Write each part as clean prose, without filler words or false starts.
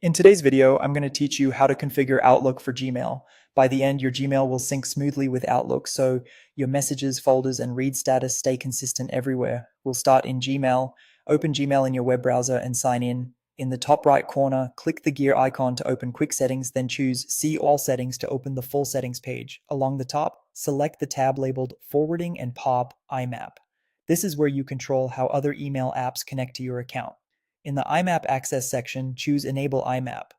In today's video, I'm going to teach you how to configure Outlook for Gmail. By the end, your Gmail will sync smoothly with Outlook, so your messages, folders, and read status stay consistent everywhere. We'll start in Gmail. Open Gmail in your web browser and sign in. In the top right corner, click the gear icon to open Quick Settings, then choose See All Settings to open the full settings page. Along the top, select the tab labeled Forwarding and POP IMAP. This is where you control how other email apps connect to your account. In the IMAP Access section, choose Enable IMAP.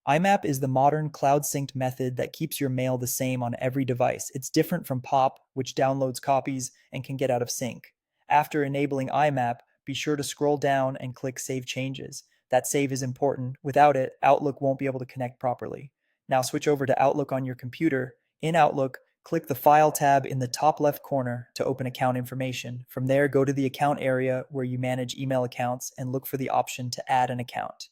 IMAP is the modern cloud-synced method that keeps your mail the same on every device. It's different from POP, which downloads copies and can get out of sync. After enabling IMAP, be sure to scroll down and click Save Changes. That save is important. Without it, Outlook won't be able to connect properly. Now switch over to Outlook on your computer. In Outlook, click the File tab in the top left corner to open account information. From there, go to the account area where you manage email accounts and look for the option to add an account.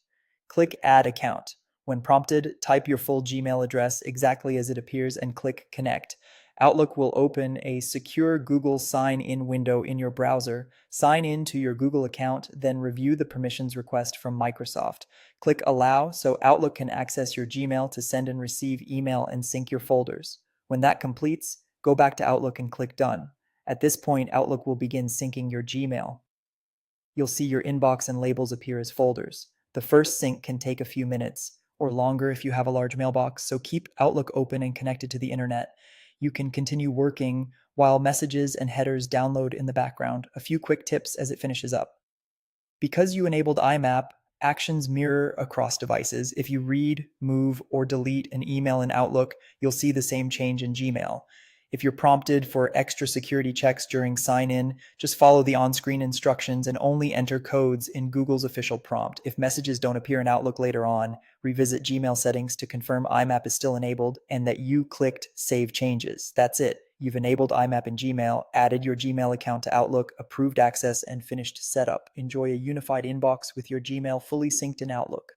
Click Add Account. When prompted, type your full Gmail address exactly as it appears and click Connect. Outlook will open a secure Google sign-in window in your browser. Sign in to your Google account, then review the permissions request from Microsoft. Click Allow so Outlook can access your Gmail to send and receive email and sync your folders. When that completes, go back to Outlook and click Done. At this point, Outlook will begin syncing your Gmail. You'll see your inbox and labels appear as folders. The first sync can take a few minutes or longer if you have a large mailbox, so keep Outlook open and connected to the internet. You can continue working while messages and headers download in the background. A few quick tips as it finishes up. Because you enabled IMAP, actions mirror across devices. If you read, move, or delete an email in Outlook, you'll see the same change in Gmail. If you're prompted for extra security checks during sign-in, just follow the on-screen instructions and only enter codes in Google's official prompt. If messages don't appear in Outlook later on, revisit Gmail settings to confirm IMAP is still enabled and that you clicked Save Changes. That's it. You've enabled IMAP in Gmail, added your Gmail account to Outlook, approved access, and finished setup. Enjoy a unified inbox with your Gmail fully synced in Outlook.